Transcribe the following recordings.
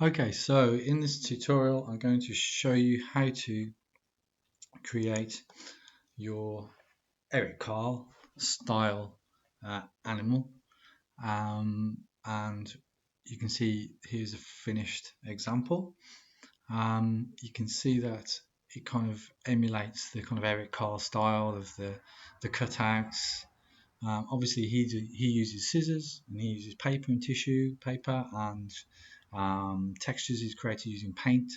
Okay, so in this tutorial I'm going to show you how to create your Eric Carle style animal, and you can see here's a finished example. You can see that it kind of emulates the kind of Eric Carle style of the cutouts. Obviously he uses scissors and he uses paper and tissue paper, and textures he's created using paint,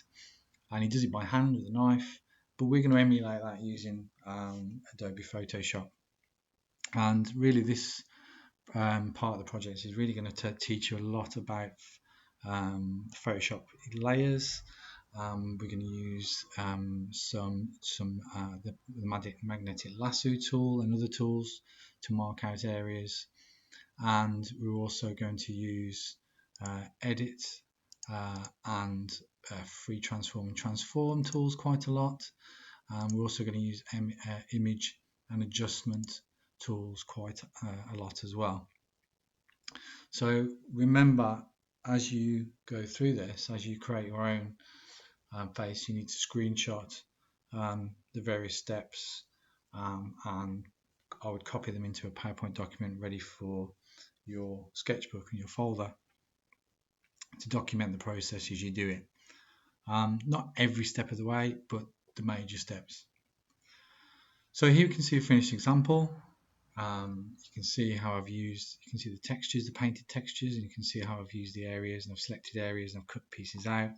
and he does it by hand with a knife, but we're going to emulate that using Adobe Photoshop. And really this part of the project is really going to teach you a lot about Photoshop layers. We're going to use the magnetic lasso tool and other tools to mark out areas, and we're also going to use edit and free transform and transform tools quite a lot. We're also going to use image and adjustment tools quite a lot as well. So remember, as you go through this, as you create your own face, you need to screenshot the various steps, and I would copy them into a PowerPoint document ready for your sketchbook and your folder to document the process as you do it. Not every step of the way, but the major steps. So here you can see a finished example. You can see how I've used, you can see the textures, the painted textures, and you can see how I've used the areas, and I've selected areas and I've cut pieces out.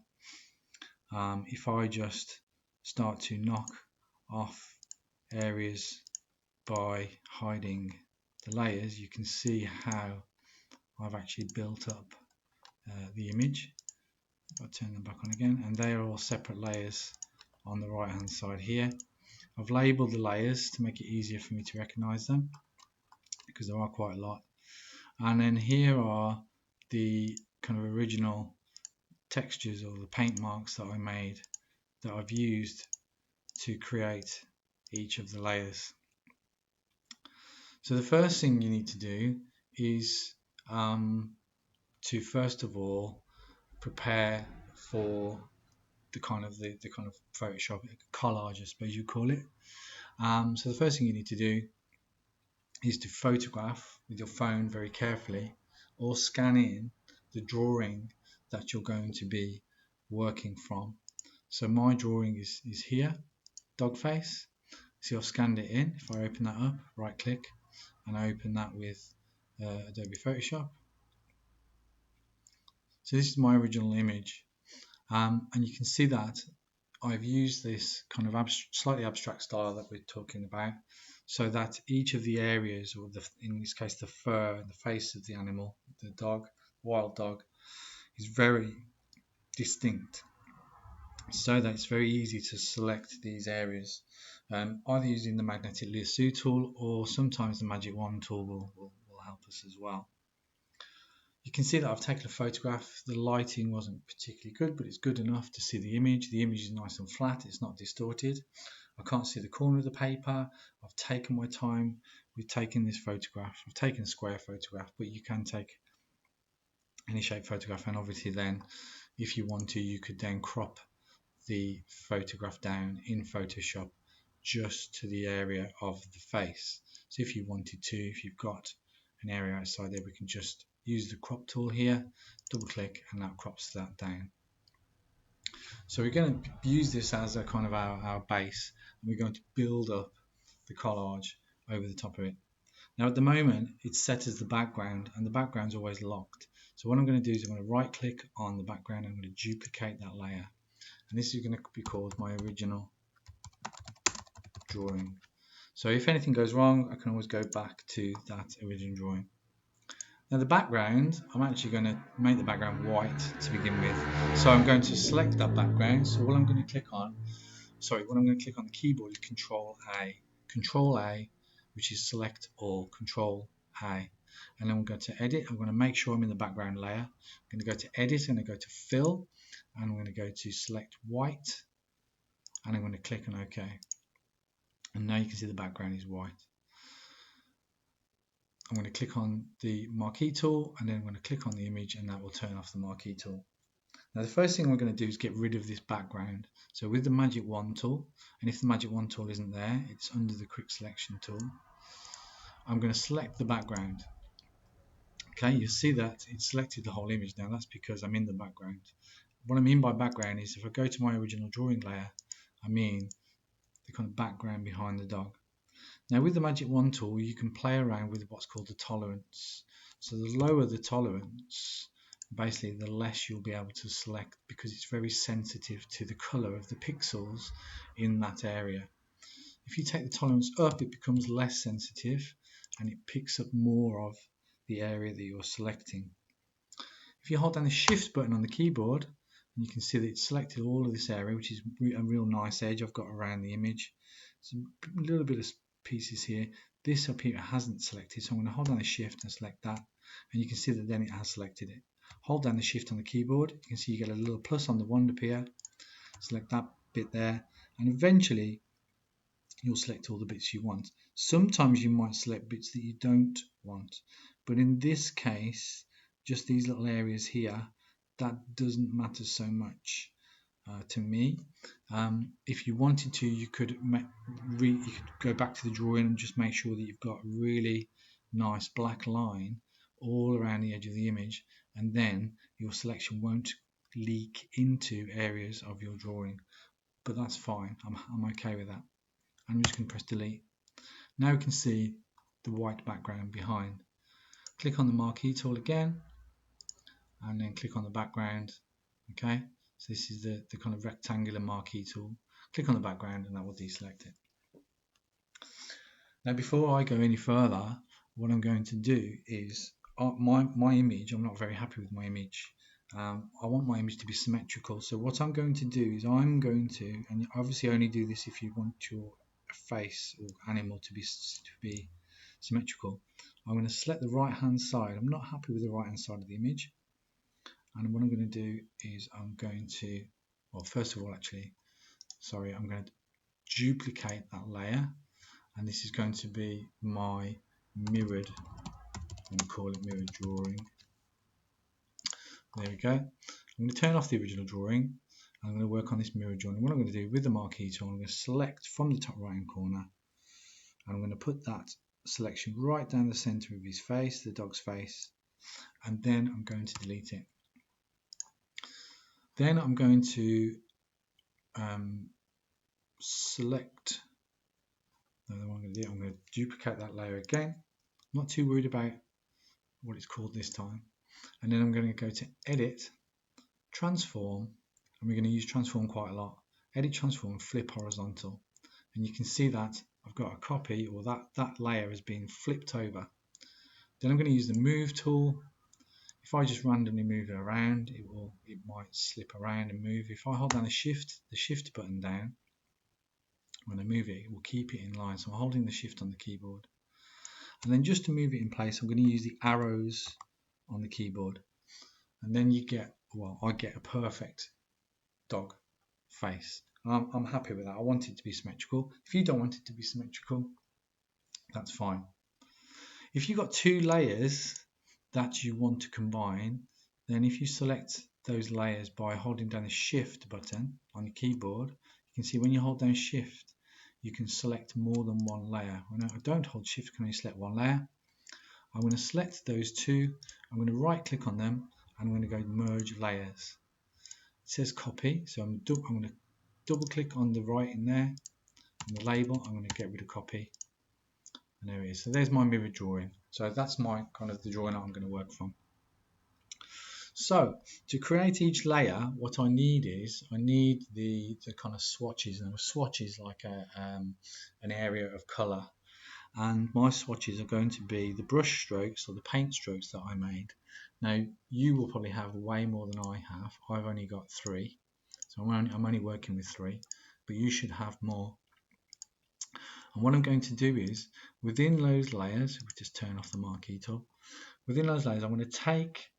If I just start to knock off areas by hiding the layers, you can see how I've actually built up the image. I'll turn them back on again, and they are all separate layers on the right hand side here. I've labelled the layers to make it easier for me to recognise them, because there are quite a lot. And then here are the kind of original textures or the paint marks that I made, that I've used to create each of the layers. So the first thing you need to do is to first of all prepare for the kind of Photoshop collage, I suppose you call it. So the first thing you need to do is to photograph with your phone very carefully, or scan in the drawing that you're going to be working from. So my drawing is here, dog face. See, I've scanned it in. If I open that up, right click, and I open that with Adobe Photoshop. So this is my original image, and you can see that I've used this kind of slightly abstract style that we're talking about, so that each of the areas, or in this case the fur and the face of the animal, the dog, wild dog, is very distinct, so that it's very easy to select these areas, either using the magnetic lasso tool, or sometimes the magic wand tool will help us as well. You can see that I've taken a photograph. The lighting wasn't particularly good, but it's good enough to see the image. The image is nice and flat, it's not distorted. I can't see the corner of the paper. I've taken my time with taking this photograph. I've taken a square photograph, but you can take any shape photograph, and obviously then, if you want to, you could then crop the photograph down in Photoshop just to the area of the face. So if you wanted to, if you've got an area outside there, we can just use the crop tool here, double click, and that crops that down. So we're going to use this as a kind of our base, and we're going to build up the collage over the top of it. Now at the moment it's set as the background, and the background's always locked. So what I'm going to do is I'm going to right click on the background, I'm going to duplicate that layer, and this is going to be called my original drawing. So if anything goes wrong, I can always go back to that original drawing. Now the background, I'm actually going to make the background white to begin with. So I'm going to select that background. So what I'm going to click on, what I'm going to click on the keyboard is Control A. Control A, which is select all, Control A. And then I'm going to edit. I'm going to make sure I'm in the background layer. I'm going to go to edit, and I go to fill, and I'm going to go to select white, and I'm going to click on OK. And now you can see the background is white. I'm going to click on the marquee tool, and then I'm going to click on the image, and that will turn off the marquee tool. Now the first thing we're going to do is get rid of this background. So with the magic wand tool, and if the magic wand tool isn't there, it's under the quick selection tool, I'm going to select the background. Okay, you see that it's selected the whole image now. That's because I'm in the background. What I mean by background is if I go to my original drawing layer, I mean the kind of background behind the dog. Now with the magic wand tool, you can play around with what's called the tolerance. So the lower the tolerance, basically the less you'll be able to select, because it's very sensitive to the color of the pixels in that area. If you take the tolerance up, it becomes less sensitive and it picks up more of the area that you're selecting. If you hold down the shift button on the keyboard, and you can see that it's selected all of this area, which is a real nice edge I've got around the image. Some little bit of pieces here. This up here hasn't selected, so I'm going to hold down the shift and select that, and you can see that then it has selected it. Hold down the shift on the keyboard, you can see you get a little plus on the wand up here. Select that bit there, and eventually you'll select all the bits you want. Sometimes you might select bits that you don't want, but in this case, just these little areas here, that doesn't matter so much to me. If you wanted to, you could go back to the drawing and just make sure that you've got a really nice black line all around the edge of the image, and then your selection won't leak into areas of your drawing. But that's fine. I'm okay with that. I'm just going to press delete. Now we can see the white background behind. Click on the marquee tool again, and then click on the background. Okay, so this is the kind of rectangular marquee tool. Click on the background and that will deselect it. Now before I go any further, what I'm going to do is my image, I'm not very happy with my image. I want my image to be symmetrical, so what I'm going to do is I'm going to, and obviously only do this if you want your face or animal to be symmetrical. I'm going to select the right hand side. I'm not happy with the right hand side of the image, and what I'm going to do is I'm going to, well, first of all, actually, sorry, I'm going to duplicate that layer, and this is going to be my mirrored, I'm going to call it mirrored drawing. There we go. I'm going to turn off the original drawing. I'm going to work on this mirrored drawing. What I'm going to do with the marquee tool, I'm going to select from the top right hand corner, and I'm going to put that selection right down the center of his face, the dog's face, and then I'm going to delete it. Then I'm going to select, I'm going to duplicate that layer again. I'm not too worried about what it's called this time. And then I'm going to go to edit, transform, and we're going to use transform quite a lot. Edit, transform, flip horizontal. And you can see that I've got a copy, or that layer has been flipped over. Then I'm going to use the move tool. If I just randomly move it around, it might slip around and move. If I hold down the shift button down, when I move it, it will keep it in line. So I'm holding the shift on the keyboard. And then just to move it in place, I'm going to use the arrows on the keyboard. And then you get, well, I get a perfect dog face. I'm happy with that. I want it to be symmetrical. If you don't want it to be symmetrical, that's fine. If you've got two layers that you want to combine, then if you select those layers by holding down the shift button on your keyboard, you can see when you hold down shift, you can select more than one layer. When I don't hold shift, I can only select one layer. I'm going to select those two. I'm going to right click on them, and I'm going to go merge layers. It says copy, so I'm going to double click on the right in there, and the label, I'm going to get rid of copy. And there it is. So there's my mirror drawing. So that's my kind of the drawing that I'm going to work from. So to create each layer, what I need is the kind of swatches. And a swatch is like an area of color. And my swatches are going to be the brush strokes or the paint strokes that I made. Now you will probably have way more than I have. I've only got 3, so I'm only working with 3, but you should have more. And what I'm going to do is, within those layers, we just turn off the marquee tool. Within those layers, I'm going to take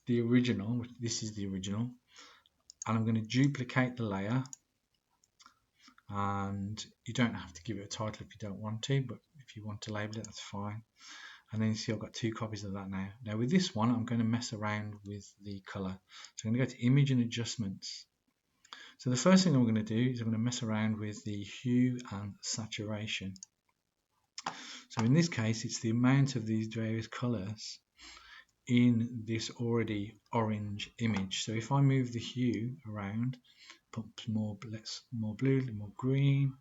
the original, this is the original, and I'm going to duplicate the layer. And you don't have to give it a title if you don't want to, but if you want to label it, that's fine. And then you see I've got 2 copies of that now. Now with this one, I'm going to mess around with the color. So I'm going to go to Image and Adjustments. So the first thing I'm going to do is I'm going to mess around with the hue and saturation. So in this case, it's the amount of these various colors in this already orange image. So if I move the hue around, put more blue, more green,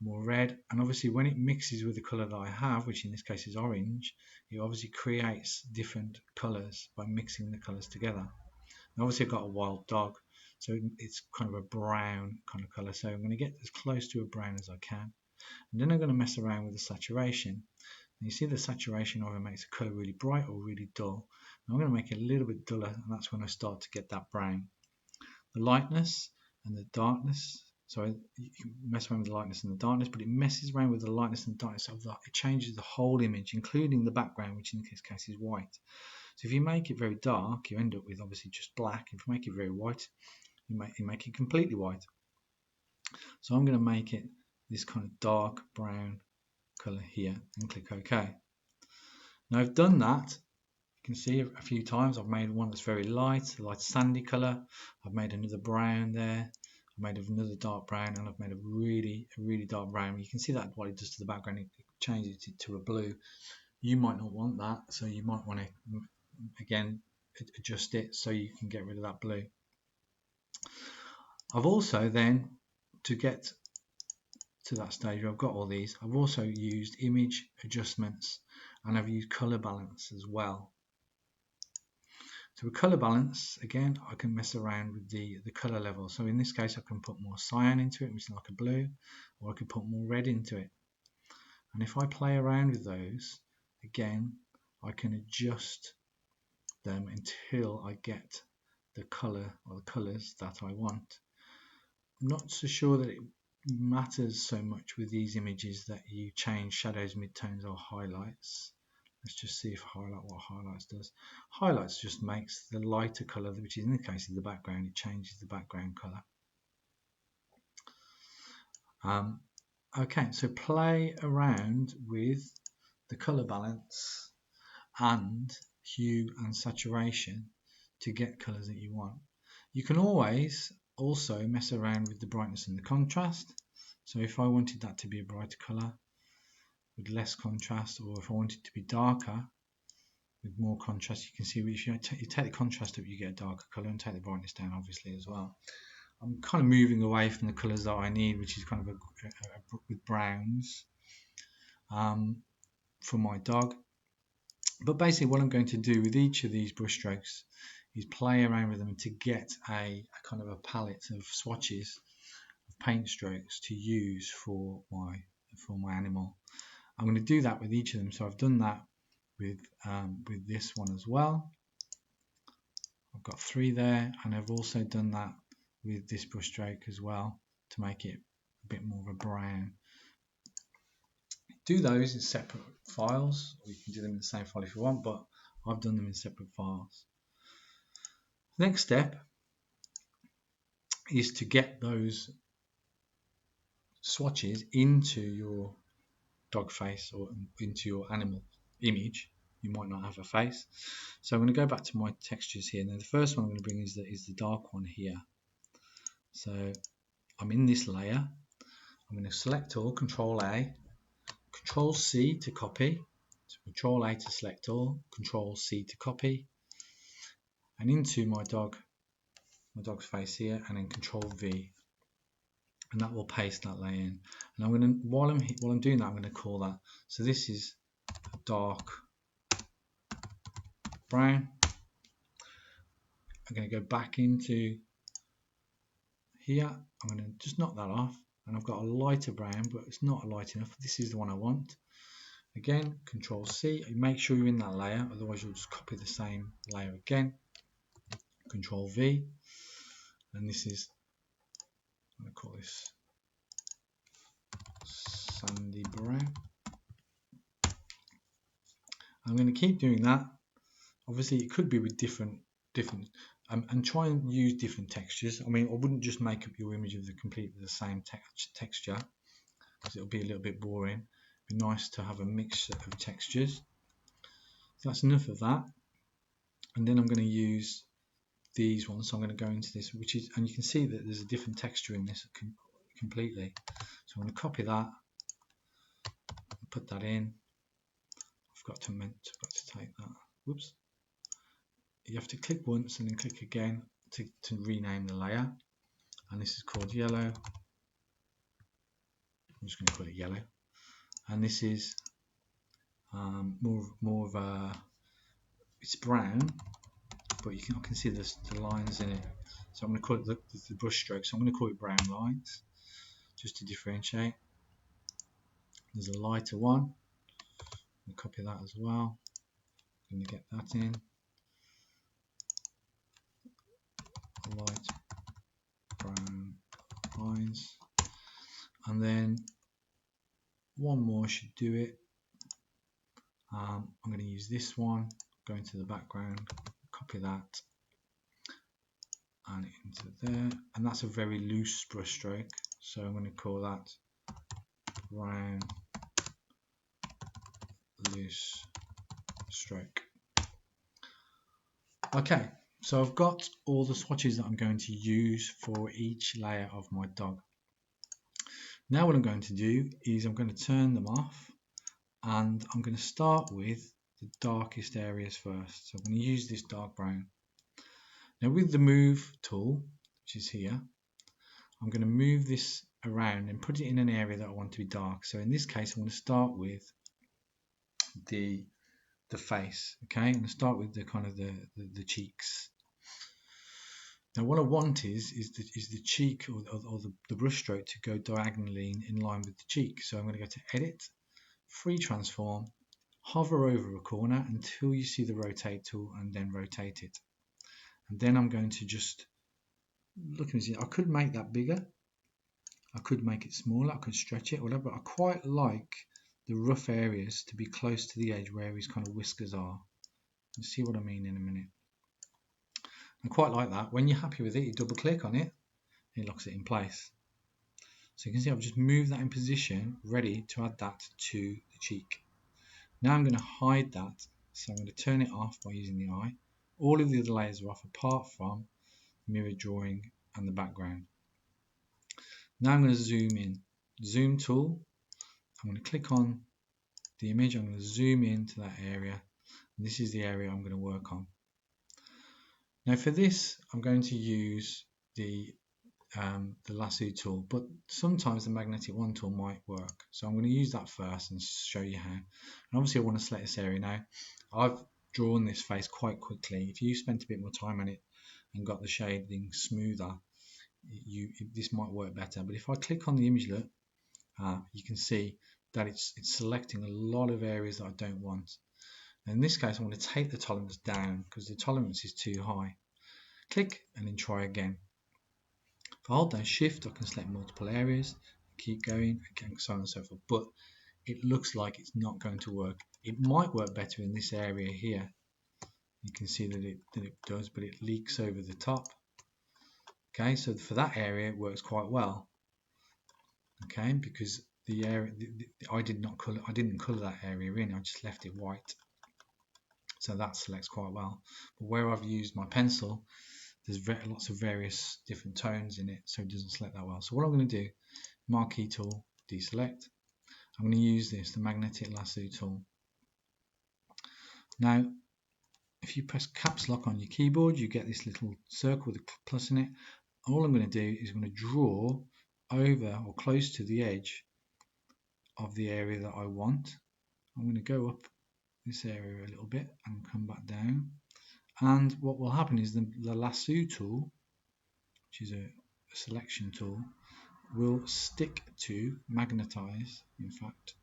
more red, and obviously when it mixes with the color that I have, which in this case is orange, it obviously creates different colors by mixing the colors together. And obviously I've got a wild dog, so it's kind of a brown kind of color, so I'm going to get as close to a brown as I can. And then I'm going to mess around with the saturation. And you see the saturation either makes a color really bright or really dull. And I'm going to make it a little bit duller, and that's when I start to get that brown. The lightness and the darkness, so you can mess around with the lightness and the darkness, but it messes around with the lightness and darkness of it changes the whole image, including the background, which in this case is white. So if you make it very dark, you end up with obviously just black. If you make it very white, you make it completely white. So I'm going to make it this kind of dark brown color here and click OK. Now I've done that. You can see a few times I've made one that's very light, a light sandy color. I've made another brown there. I've made another dark brown, and I've made a really dark brown. You can see that what it does to the background. It changes it to a blue. You might not want that, so you might want to again adjust it so you can get rid of that blue. I've also then, to get to that stage where I've got all these, I've also used image adjustments, and I've used color balance as well. So with color balance, again, I can mess around with the color level. So in this case, I can put more cyan into it, which is like a blue, or I can put more red into it. And if I play around with those, again, I can adjust them until I get the color or the colors that I want. I'm not so sure that it matters so much with these images that you change shadows, midtones, or highlights. Let's just see if what highlights does. Highlights just makes the lighter color, which is in the case of the background, it changes the background color. Okay, so play around with the color balance and hue and saturation to get colors that you want. You can always also mess around with the brightness and the contrast. So if I wanted that to be a brighter color with less contrast, or if I wanted it to be darker with more contrast, you can see if you take the contrast up, you get a darker color, and take the brightness down obviously as well. I'm kind of moving away from the colors that I need, which is kind of with browns for my dog. But basically what I'm going to do with each of these brush strokes is play around with them to get a kind of a palette of swatches of paint strokes to use for my animal. I'm going to do that with each of them. So I've done that with this one as well. I've got 3 there, and I've also done that with this brush stroke as well to make it a bit more of a brown. Do those in separate files, or you can do them in the same file if you want, but I've done them in separate files. Next step is to get those swatches into your dog face or into your animal image. You might not have a face, so I'm going to go back to my textures here. Now the first one I'm going to bring is the dark one here. So I'm in this layer. I'm going to select all, Control A, Control C to copy. So Control A to select all, Control C to copy, and into my dog's face here, and then Control V, and that will paste that layer in. And I'm going to, while I'm doing that, I'm going to call that. So this is a dark brown. I'm going to go back into here. I'm going to just knock that off, and I've got a lighter brown, but it's not light enough. This is the one I want. Again, Control C. Make sure you're in that layer, otherwise you'll just copy the same layer again. Control V, and this is, I'm going to call this sandy brown. I'm going to keep doing that. Obviously, it could be with different, and try and use different textures. I mean, I wouldn't just make up your image of completely the same texture, because it'll be a little bit boring. It'd be nice to have a mixture of textures. So that's enough of that. And then I'm going to use these ones. So I'm going to go into this, which is, and you can see that there's a different texture in this completely. So I'm going to copy that, put that in. I forgot to take that. Whoops. You have to click once and then click again to rename the layer. And this is called yellow. I'm just going to call it yellow. And this is more of a, it's brown, but I can see the lines in it. So I'm going to call it the brush stroke. So I'm going to call it brown lines, just to differentiate. There's a lighter one. I'll copy that as well. I'm going to get that in. Light brown lines. And then one more should do it. I'm going to use this one, go into the background, copy that, and into there. And that's a very loose brush stroke. So I'm going to call that brown loose stroke. Okay, so I've got all the swatches that I'm going to use for each layer of my dog. Now what I'm going to do is I'm going to turn them off, and I'm going to start with the darkest areas first. So I'm going to use this dark brown. Now with the move tool, which is here, I'm going to move this around and put it in an area that I want to be dark. So in this case, I'm going to start with the face. Okay, I'm going to start with the kind of the cheeks. Now what I want is the cheek or the brush stroke to go diagonally in line with the cheek. So I'm going to go to Edit, Free Transform, hover over a corner until you see the rotate tool, and then rotate it. And then I'm going to just look and see. I could make that bigger, I could make it smaller, I could stretch it, whatever. But I quite like the rough areas to be close to the edge where his kind of whiskers are. You'll see what I mean in a minute. I quite like that. When you're happy with it, you double click on it, and it locks it in place. So you can see I've just moved that in position, ready to add that to the cheek. Now I'm going to hide that, so I'm going to turn it off by using the eye. All of the other layers are off apart from mirror drawing and the background. Now I'm going to zoom in. Zoom tool. I'm going to click on the image. I'm going to zoom into that area. And this is the area I'm going to work on. Now for this, I'm going to use the lasso tool, but sometimes the magnetic wand tool might work. So I'm going to use that first and show you how. And obviously I want to select this area now. I've drawn this face quite quickly. If you spent a bit more time on it and got the shading smoother, this might work better. But if I click on the image look, you can see that it's selecting a lot of areas that I don't want. And in this case, I'm going to take the tolerance down because the tolerance is too high. Click and then try again. If I hold down Shift, I can select multiple areas, keep going, and so on and so forth. But it looks like it's not going to work. It might work better in this area here. You can see that it does, but it leaks over the top. Okay, so for that area, it works quite well. Okay, because the area I didn't color that area in. I just left it white. So that selects quite well. But where I've used my pencil, there's lots of various different tones in it, so it doesn't select that well. So what I'm going to do, marquee tool, deselect. I'm going to use this, the magnetic lasso tool. Now, if you press caps lock on your keyboard, you get this little circle with a plus in it. All I'm going to do is I'm going to draw over or close to the edge of the area that I want. I'm going to go up this area a little bit and come back down. And what will happen is the lasso tool, which is a selection tool, will stick to magnetize. In fact,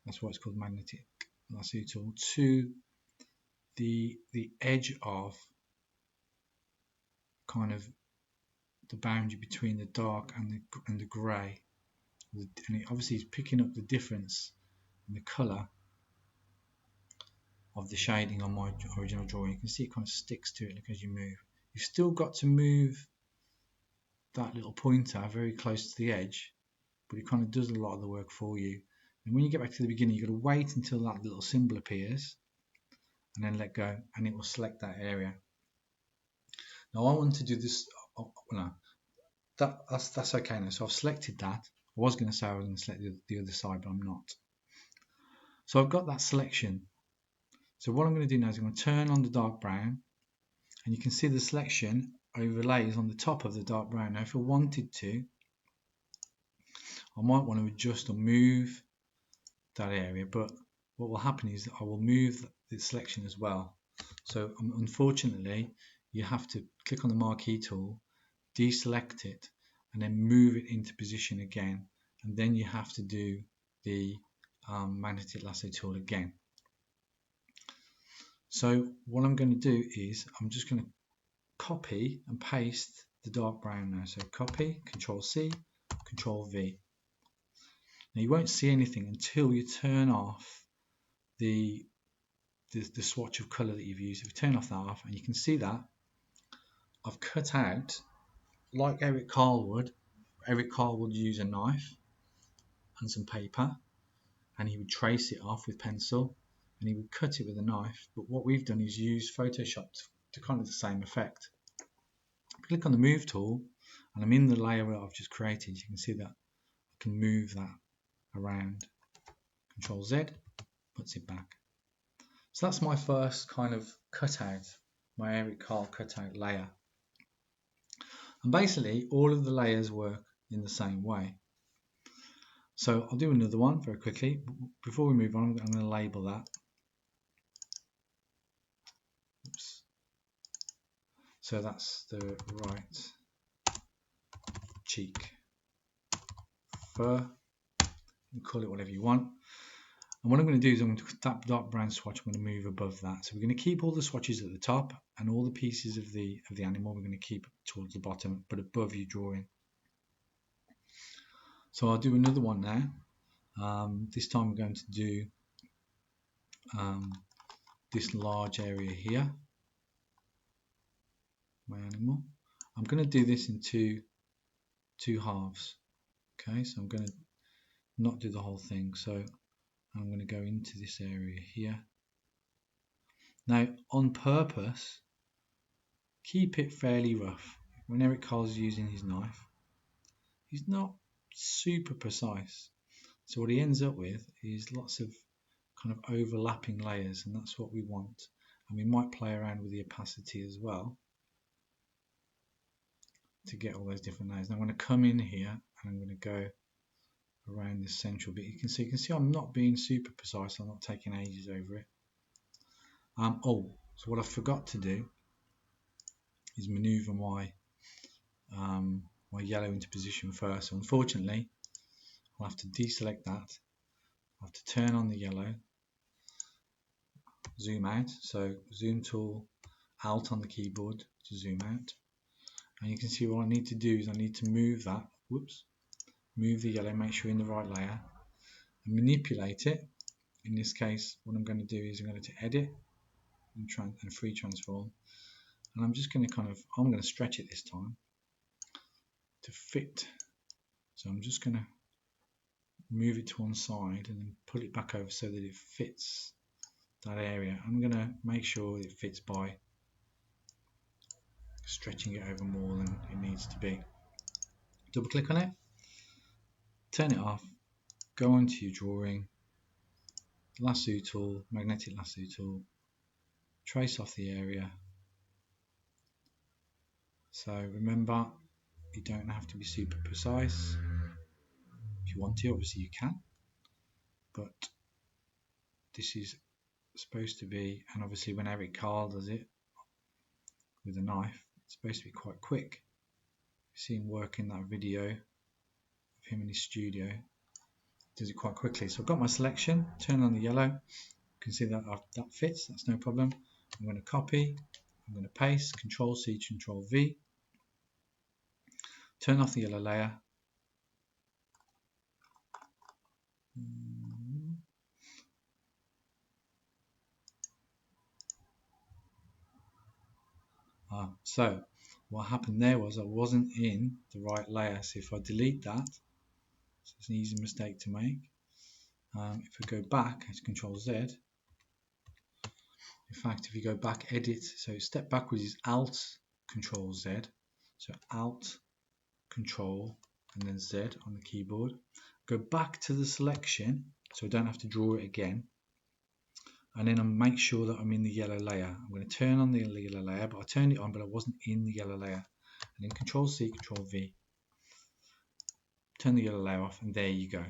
that's why it's called magnetic lasso tool, to the edge of kind of the boundary between the dark and the grey, and it obviously is picking up the difference in the colour of the shading on my original drawing. You can see it kind of sticks to it as you move. You've still got to move that little pointer very close to the edge, but it kind of does a lot of the work for you. And when you get back to the beginning, you've got to wait until that little symbol appears, and then let go, and it will select that area. Now I want to do this. No, that's okay now. So I've selected that. I was going to say I was going to select the other side, but I'm not. So I've got that selection. So what I'm going to do now is I'm going to turn on the dark brown, and you can see the selection overlays on the top of the dark brown. Now if I wanted to, I might want to adjust or move that area, but what will happen is I will move the selection as well. So unfortunately, you have to click on the marquee tool, deselect it, and then move it into position again, and then you have to do the magnetic lasso tool again. So what I'm going to do is I'm just going to copy and paste the dark brown now. So copy, Control C, Control V. Now you won't see anything until you turn off the swatch of colour that you've used. If you turn off that off, and you can see that I've cut out, like Eric Carle would. Eric Carle would use a knife and some paper, and he would trace it off with pencil, and he would cut it with a knife. But what we've done is use Photoshop to kind of the same effect. Click on the move tool, and I'm in the layer that I've just created. You can see that I can move that around. Control Z puts it back. So that's my first kind of cutout, my Eric Carle cutout layer. And basically all of the layers work in the same way. So I'll do another one very quickly. Before we move on, I'm going to label that. Oops. So that's the right cheek fur. You can call it whatever you want. And what I'm going to do is I'm going to that dark brown swatch, I'm going to move above that. So we're going to keep all the swatches at the top, and all the pieces of the animal we're going to keep towards the bottom, but above your drawing. So I'll do another one now. This time I'm going to do this large area here, my animal. I'm going to do this in two halves. Okay, so I'm going to not do the whole thing. So I'm going to go into this area here. Now, on purpose, keep it fairly rough. When Eric Carle's using his knife, he's not super precise. So what he ends up with is lots of kind of overlapping layers, and that's what we want. And we might play around with the opacity as well to get all those different layers. Now I'm going to come in here and I'm going to go around this central bit. You can see I'm not being super precise. I'm not taking ages over it. So what I forgot to do is maneuver my yellow into position first. So unfortunately, I'll have to deselect that. I'll have to turn on the yellow, zoom out. So zoom tool, Alt on the keyboard to zoom out. And you can see what I need to do is I need to move that. Whoops. Move the yellow, make sure you're in the right layer, and manipulate it. In this case, what I'm going to do is I'm going to edit and free transform, and I'm just going to I'm going to stretch it this time to fit. So I'm just going to move it to one side and then pull it back over so that it fits that area. I'm going to make sure it fits by stretching it over more than it needs to be. Double click on it, turn it off, go onto your drawing, lasso tool, magnetic lasso tool, trace off the area. So remember, you don't have to be super precise. If you want to, obviously you can, but this is supposed to be, and obviously when Eric Carle does it with a knife, it's supposed to be quite quick. You see him work in that video of him in his studio. He does it quite quickly. So I've got my selection, turn on the yellow. You can see that that fits, that's no problem. I'm going to copy, I'm going to paste, Control C, Control V. Turn off the yellow layer. So what happened there was I wasn't in the right layer. So if I delete that, so it's an easy mistake to make. If I go back, it's Control Z. In fact, if you go back, edit, so step backwards is Alt Control Z. So Alt Control and then Z on the keyboard. Go back to the selection so I don't have to draw it again. And then I'll make sure that I'm in the yellow layer. I'm going to turn on the yellow layer, but I turned it on, but I wasn't in the yellow layer. And then Control C, Control V. Turn the yellow layer off, and there you go.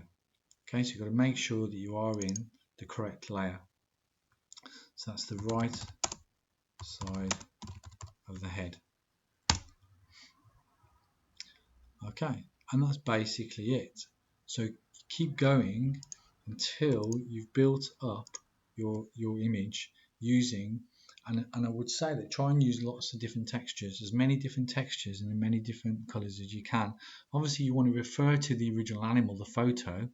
Okay, so you've got to make sure that you are in the correct layer. So that's the right side of the head. Okay, and that's basically it. So keep going until you've built up your image using, and I would say that try and use lots of different textures, as many different textures and in many different colors as you can. Obviously you want to refer to the original animal, the photo,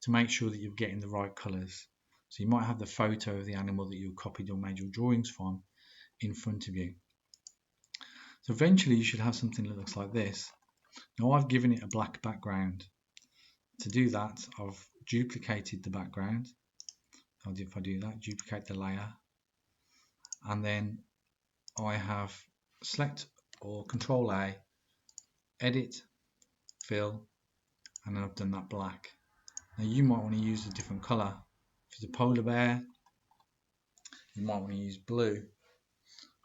to make sure that you're getting the right colors. So you might have the photo of the animal that you copied or made your drawings from in front of you. So eventually you should have something that looks like this. Now I've given it a black background. To do that, I've duplicated the background. If I do that, duplicate the layer, and then I have select or Control A, edit, fill, and then I've done that black. Now you might want to use a different color. If it's a polar bear, you might want to use blue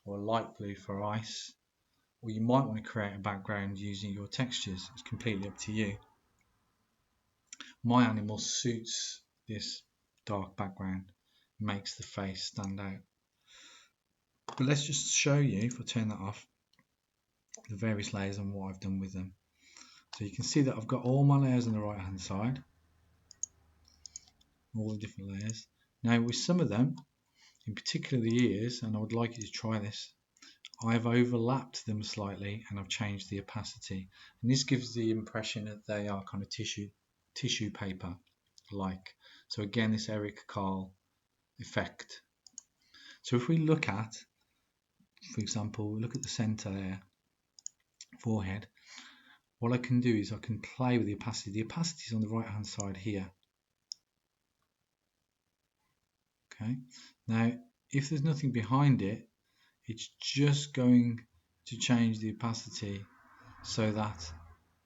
or light blue for ice, or you might want to create a background using your textures. It's completely up to you. My animal suits this dark background, makes the face stand out. But let's just show you, if I turn that off, the various layers and what I've done with them. So you can see that I've got all my layers on the right hand side, all the different layers. Now with some of them, in particular the ears, and I would like you to try this, I've overlapped them slightly and I've changed the opacity, and this gives the impression that they are kind of tissue paper like. So again, this Eric Carle effect. So if we look at, for example, look at the center there, forehead, what I can do is I can play with the opacity. The opacity is on the right hand side here. Okay, now if there's nothing behind it, it's just going to change the opacity so that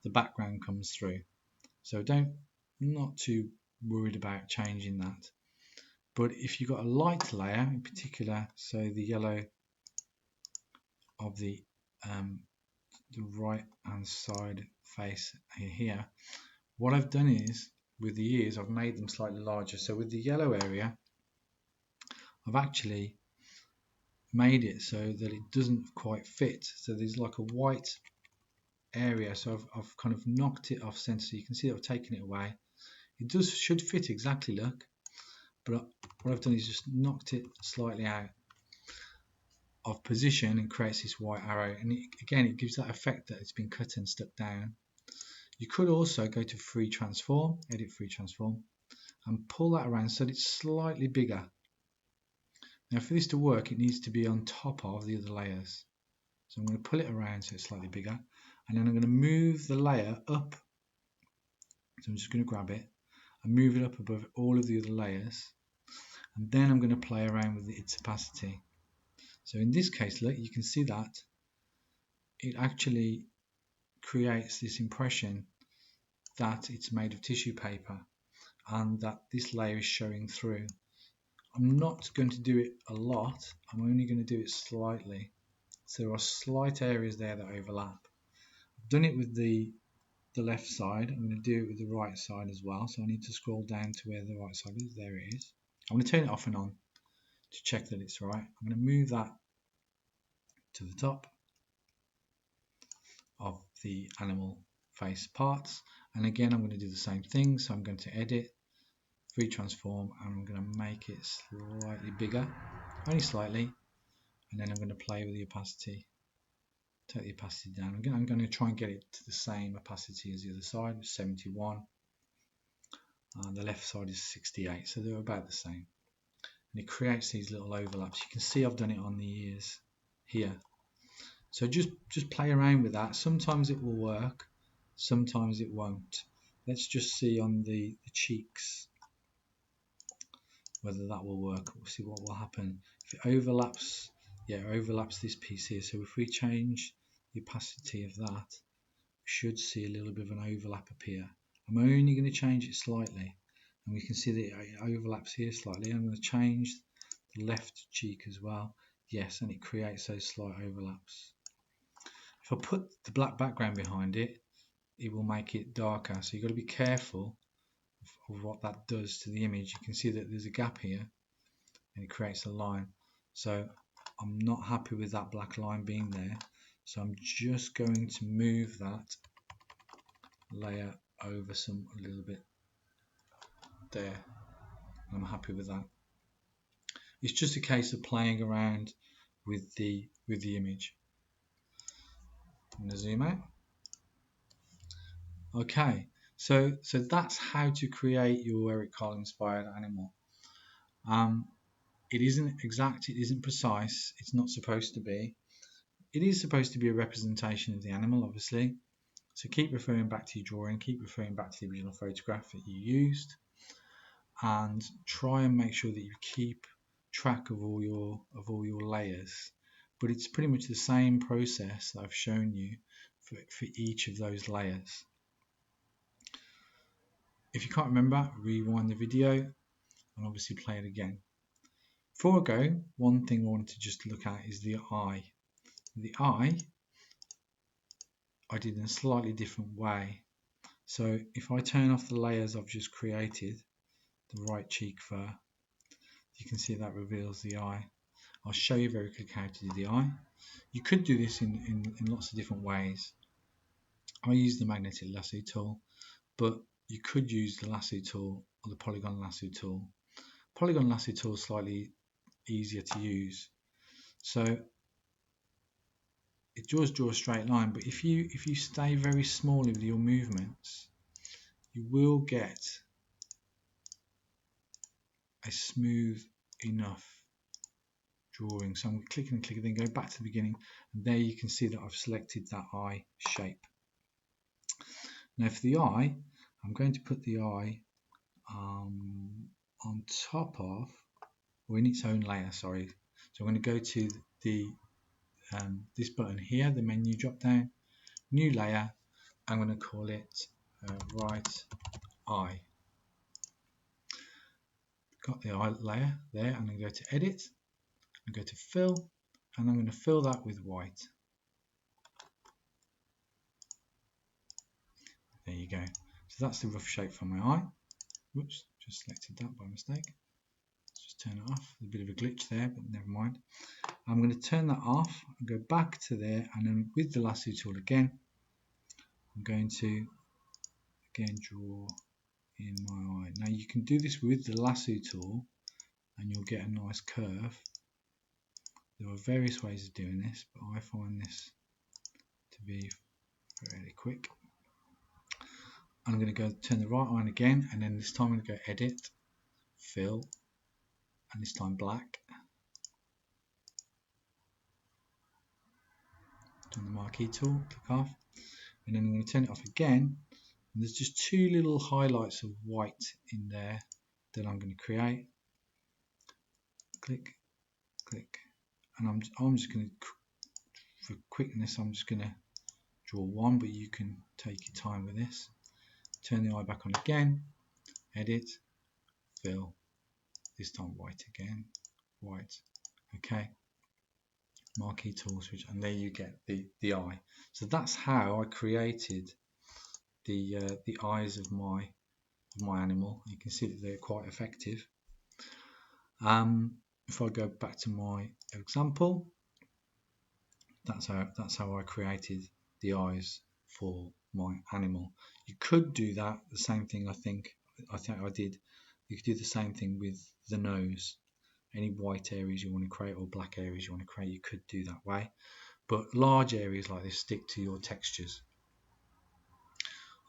the background comes through. So not too worried about changing that. But if you've got a light layer in particular, so the yellow of the right hand side face here, what I've done is with the ears I've made them slightly larger. So with the yellow area I've actually made it so that it doesn't quite fit. So there's like a white area, so I've kind of knocked it off center, so you can see that I've taken it away. It should fit exactly, look, but what I've done is just knocked it slightly out of position and creates this white arrow, and again it gives that effect that it's been cut and stuck down. You could also go to free transform, edit free transform, and pull that around so that it's slightly bigger. Now for this to work, it needs to be on top of the other layers. So I'm going to pull it around so it's slightly bigger, and then I'm going to move the layer up. So I'm just going to grab it and move it up above all of the other layers, and then I'm going to play around with its opacity. So in this case, look, you can see that it actually creates this impression that it's made of tissue paper and that this layer is showing through. I'm not going to do it a lot, I'm only going to do it slightly. So there are slight areas there that overlap. I've done it with the left side. I'm going to do it with the right side as well. So I need to scroll down to where the right side is. There it is. I'm going to turn it off and on to check that it's right. I'm going to move that to the top of the animal face parts. And again, I'm going to do the same thing. So I'm going to edit, free transform, and I'm going to make it slightly bigger, only slightly. And then I'm going to play with the opacity. Take the opacity down. Again, I'm going to try and get it to the same opacity as the other side, 71. And the left side is 68, so they're about the same. And it creates these little overlaps. You can see I've done it on the ears here. So just play around with that. Sometimes it will work, sometimes it won't. Let's just see on the cheeks whether that will work. We'll see what will happen. if it overlaps, yeah, it overlaps this piece here. So if we change the opacity of that, we should see a little bit of an overlap appear. I'm only going to change it slightly, and we can see that it overlaps here slightly. I'm going to change the left cheek as well. Yes, and it creates those slight overlaps. If I put the black background behind it, it will make it darker. So you've got to be careful of what that does to the image. You can see that there's a gap here, and it creates a line. So I'm not happy with that black line being there. So I'm just going to move that layer over a little bit there. I'm happy with that. It's just a case of playing around with the image. I'm going to zoom out. Okay, so that's how to create your Eric Carle inspired animal. It isn't exact, it isn't precise, it's not supposed to be. It is supposed to be a representation of the animal, obviously. So keep referring back to your drawing, keep referring back to the original photograph that you used, and try and make sure that you keep track of all your layers. But it's pretty much the same process that I've shown you for each of those layers. If you can't remember, rewind the video and obviously play it again. Before I go, one thing I wanted to just look at is the eye. The eye I did in a slightly different way. So if I turn off the layers I've just created, the right cheek fur, you can see that reveals the eye. I'll show you very quickly how to do the eye. You could do this in lots of different ways. I use the magnetic lasso tool, but you could use the lasso tool or the polygon lasso tool. Polygon lasso tool is slightly easier to use. So it does draw a straight line, but if you stay very small with your movements, you will get a smooth enough drawing. So I'm clicking and clicking, then go back to the beginning, and there you can see that I've selected that eye shape. Now for the eye, I'm going to put the eye on top of, or in its own layer, sorry. So I'm going to go to the this button here, the menu drop down, new layer. I'm going to call it right eye. Got the eye layer there. I'm going to go to edit and go to fill, and I'm going to fill that with white. There you go. So that's the rough shape for my eye. Whoops, just selected that by mistake. Let's just turn it off. There's a bit of a glitch there, but never mind. I'm going to turn that off and go back to there, and then with the lasso tool again, I'm going to again draw in my eye. Now you can do this with the lasso tool and you'll get a nice curve. There are various ways of doing this, but I find this to be fairly quick. I'm going to go turn the right eye on again, and then this time I'm going to go edit, fill, and this time black. Turn the marquee tool, click off, and then I'm going to turn it off again. And there's just two little highlights of white in there that I'm going to create. Click, click, and I'm just going to, for quickness, I'm just going to draw one, but you can take your time with this. Turn the eye back on again, edit, fill, this time white again, white, okay. Marquee tool switch, and there you get the eye. So that's how I created the eyes of my animal. You can see that they're quite effective. If I go back to my example, that's how I created the eyes for my animal. You could do that, the same thing. I think I did. You could do the same thing with the nose. Any white areas you want to create or black areas you want to create, you could do that way. But large areas like this, stick to your textures.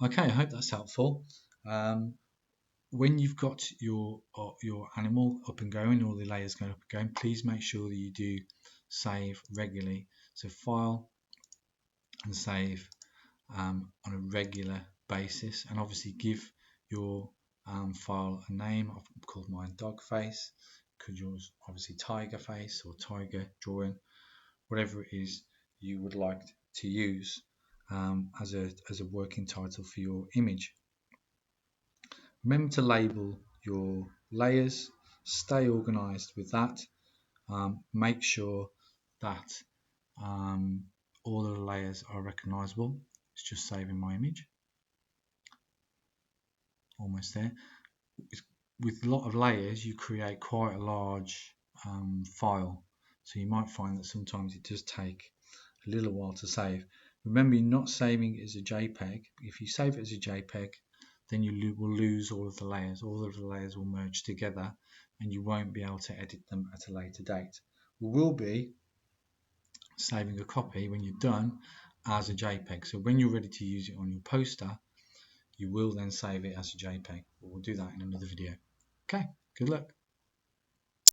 Okay, I hope that's helpful. When you've got your animal up and going, all the layers going up and going, please make sure that you do save regularly. So file and save on a regular basis, and obviously give your file a name. I've called mine dog face. could use obviously tiger face or tiger drawing, whatever it is you would like to use as a working title for your image. Remember to label your layers, stay organized with that. Make sure that all of the layers are recognizable. It's just saving my image. Almost there. With a lot of layers, you create quite a large file. So you might find that sometimes it does take a little while to save. Remember, you're not saving it as a JPEG. If you save it as a JPEG, then you will lose all of the layers. All of the layers will merge together and you won't be able to edit them at a later date. We will be saving a copy when you're done as a JPEG. So when you're ready to use it on your poster, you will then save it as a JPEG. We'll do that in another video. Okay, good luck.